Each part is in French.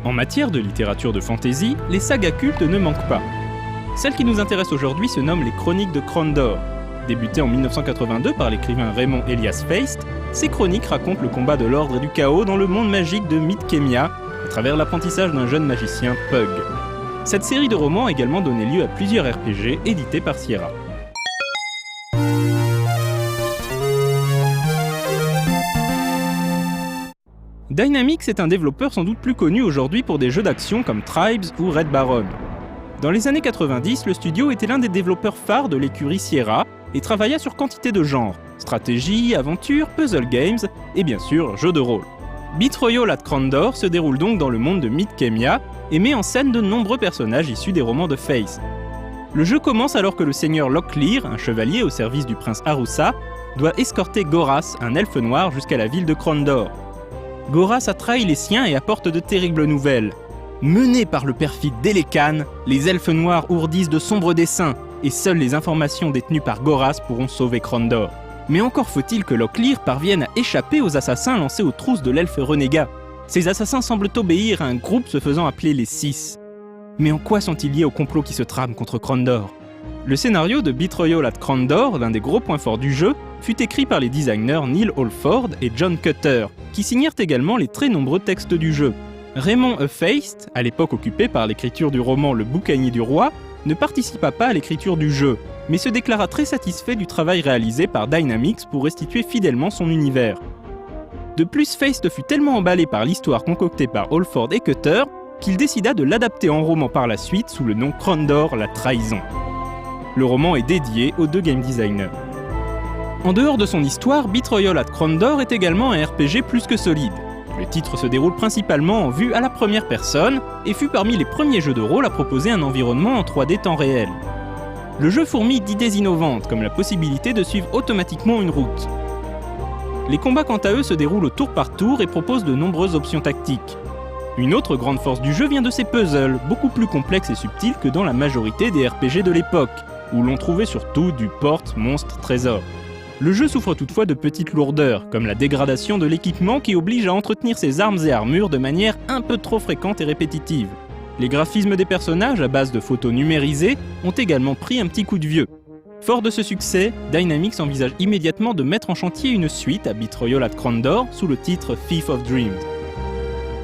En matière de littérature de fantasy, les sagas cultes ne manquent pas. Celle qui nous intéresse aujourd'hui se nomme les Chroniques de Crondor. Débutées en 1982 par l'écrivain Raymond Elias Feist, ces chroniques racontent le combat de l'ordre et du chaos dans le monde magique de Mythkemia, à travers l'apprentissage d'un jeune magicien Pug. Cette série de romans a également donné lieu à plusieurs RPG édités par Sierra. Dynamix est un développeur sans doute plus connu aujourd'hui pour des jeux d'action comme Tribes ou Red Baron. Dans les années 90, le studio était l'un des développeurs phares de l'écurie Sierra et travailla sur quantité de genres, stratégie, aventure, puzzle games et bien sûr jeux de rôle. Betrayal at Crondor se déroule donc dans le monde de Mythkemia et met en scène de nombreux personnages issus des romans de Feist. Le jeu commence alors que le seigneur Locklear, un chevalier au service du prince Arusa, doit escorter Goras, un elfe noir, jusqu'à la ville de Crondor. Goras a trahi les siens et apporte de terribles nouvelles. Menés par le perfide Delekan, les elfes noirs ourdissent de sombres desseins, et seules les informations détenues par Goras pourront sauver Crondor. Mais encore faut-il que Locklear parvienne à échapper aux assassins lancés aux trousses de l'elfe renégat. Ces assassins semblent obéir à un groupe se faisant appeler les Six. Mais en quoi sont-ils liés au complot qui se trame contre Crondor ? Le scénario de Betrayal at Crondor, l'un des gros points forts du jeu, fut écrit par les designers Neil Holford et John Cutter, qui signèrent également les très nombreux textes du jeu. Raymond E. Feist, à l'époque occupé par l'écriture du roman Le Boucanier du Roi, ne participa pas à l'écriture du jeu, mais se déclara très satisfait du travail réalisé par Dynamix pour restituer fidèlement son univers. De plus, Feist fut tellement emballé par l'histoire concoctée par Holford et Cutter qu'il décida de l'adapter en roman par la suite sous le nom Crondor, la trahison. Le roman est dédié aux deux game designers. En dehors de son histoire, Betrayal at Crondor est également un RPG plus que solide. Le titre se déroule principalement en vue à la première personne et fut parmi les premiers jeux de rôle à proposer un environnement en 3D temps réel. Le jeu fourmille d'idées innovantes, comme la possibilité de suivre automatiquement une route. Les combats quant à eux se déroulent au tour par tour et proposent de nombreuses options tactiques. Une autre grande force du jeu vient de ses puzzles, beaucoup plus complexes et subtils que dans la majorité des RPG de l'époque, où l'on trouvait surtout du porte, monstre, trésor. Le jeu souffre toutefois de petites lourdeurs, comme la dégradation de l'équipement qui oblige à entretenir ses armes et armures de manière un peu trop fréquente et répétitive. Les graphismes des personnages, à base de photos numérisées, ont également pris un petit coup de vieux. Fort de ce succès, Dynamix envisage immédiatement de mettre en chantier une suite à Betrayal at Crondor sous le titre Thief of Dreams.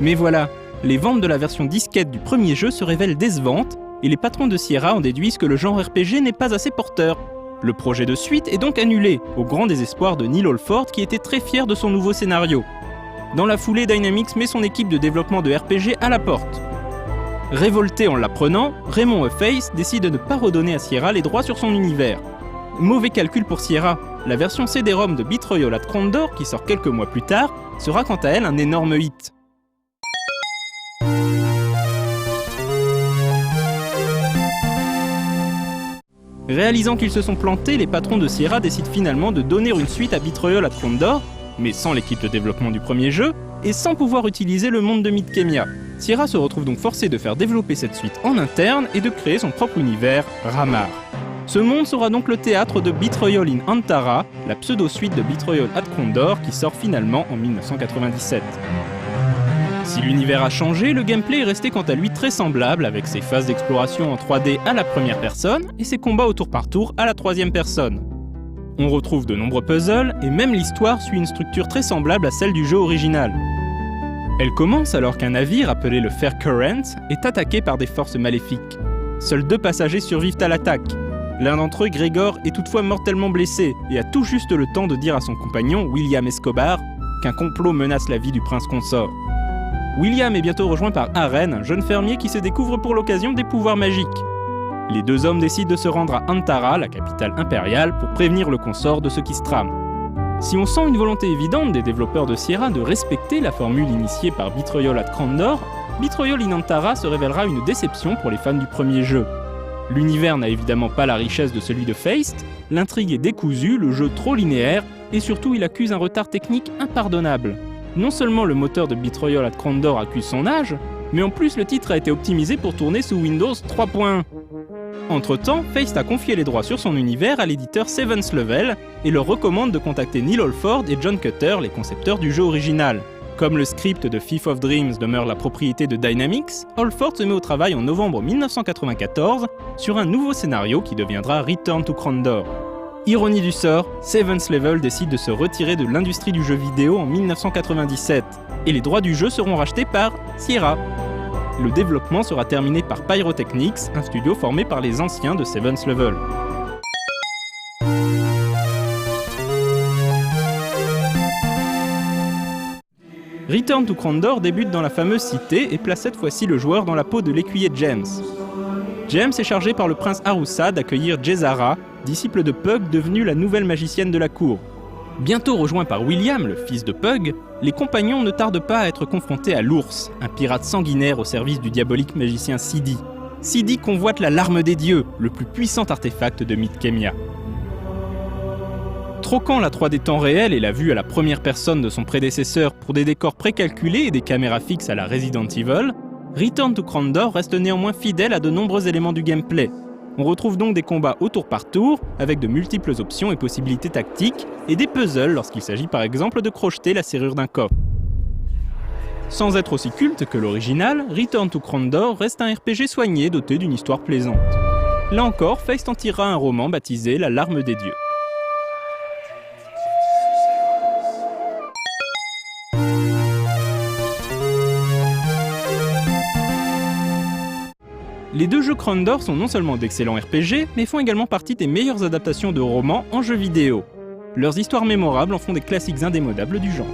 Mais voilà, les ventes de la version disquette du premier jeu se révèlent décevantes, et les patrons de Sierra en déduisent que le genre RPG n'est pas assez porteur. Le projet de suite est donc annulé, au grand désespoir de Neil Holford qui était très fier de son nouveau scénario. Dans la foulée, Dynamix met son équipe de développement de RPG à la porte. Révolté en l'apprenant, Raymond E. Feist décide de ne pas redonner à Sierra les droits sur son univers. Mauvais calcul pour Sierra, la version CD-ROM de Betrayal at Crondor, qui sort quelques mois plus tard, sera quant à elle un énorme hit. Réalisant qu'ils se sont plantés, les patrons de Sierra décident finalement de donner une suite à Betrayal at Crondor, mais sans l'équipe de développement du premier jeu, et sans pouvoir utiliser le monde de Mythkemia. Sierra se retrouve donc forcé de faire développer cette suite en interne et de créer son propre univers, Ramar. Ce monde sera donc le théâtre de Betrayal in Antara, la pseudo-suite de Betrayal at Crondor qui sort finalement en 1997. Si l'univers a changé, le gameplay est resté quant à lui très semblable, avec ses phases d'exploration en 3D à la première personne et ses combats au tour par tour à la troisième personne. On retrouve de nombreux puzzles et même l'histoire suit une structure très semblable à celle du jeu original. Elle commence alors qu'un navire appelé le Fair Current est attaqué par des forces maléfiques. Seuls 2 passagers survivent à l'attaque. L'un d'entre eux, Gregor, est toutefois mortellement blessé et a tout juste le temps de dire à son compagnon, William Escobar, qu'un complot menace la vie du prince consort. William est bientôt rejoint par Aren, un jeune fermier qui se découvre pour l'occasion des pouvoirs magiques. Les 2 hommes décident de se rendre à Antara, la capitale impériale, pour prévenir le consort de ce qui se trame. Si on sent une volonté évidente des développeurs de Sierra de respecter la formule initiée par Betrayal at Crondor, Betrayal in Antara se révélera une déception pour les fans du premier jeu. L'univers n'a évidemment pas la richesse de celui de Feist, l'intrigue est décousue, le jeu trop linéaire, et surtout il accuse un retard technique impardonnable. Non seulement le moteur de Betrayal at Crondor accuse son âge, mais en plus le titre a été optimisé pour tourner sous Windows 3.1. Entre-temps, Feist a confié les droits sur son univers à l'éditeur Seventh Level et leur recommande de contacter Neil Holford et John Cutter, les concepteurs du jeu original. Comme le script de Thief of Dreams demeure la propriété de Dynamix, Halford se met au travail en novembre 1994 sur un nouveau scénario qui deviendra Return to Krondor. Ironie du sort, Seventh Level décide de se retirer de l'industrie du jeu vidéo en 1997, et les droits du jeu seront rachetés par Sierra. Le développement sera terminé par Pyrotechnics, un studio formé par les anciens de Seventh Level. Return to Krondor débute dans la fameuse cité et place cette fois-ci le joueur dans la peau de l'écuyer James. James est chargé par le prince Harusa d'accueillir Jezara, disciple de Pug devenue la nouvelle magicienne de la cour. Bientôt rejoint par William, le fils de Pug, les compagnons ne tardent pas à être confrontés à l'ours, un pirate sanguinaire au service du diabolique magicien Sidi. Sidi convoite la larme des dieux, le plus puissant artefact de Mythkemia. Troquant la 3D temps réel et la vue à la première personne de son prédécesseur pour des décors précalculés et des caméras fixes à la Resident Evil, Return to Krondor reste néanmoins fidèle à de nombreux éléments du gameplay. On retrouve donc des combats au tour par tour, avec de multiples options et possibilités tactiques, et des puzzles lorsqu'il s'agit par exemple de crocheter la serrure d'un coffre. Sans être aussi culte que l'original, Return to Krondor reste un RPG soigné doté d'une histoire plaisante. Là encore, Feist en tirera un roman baptisé La Larme des Dieux. Les deux jeux Krondor sont non seulement d'excellents RPG, mais font également partie des meilleures adaptations de romans en jeux vidéo. Leurs histoires mémorables en font des classiques indémodables du genre.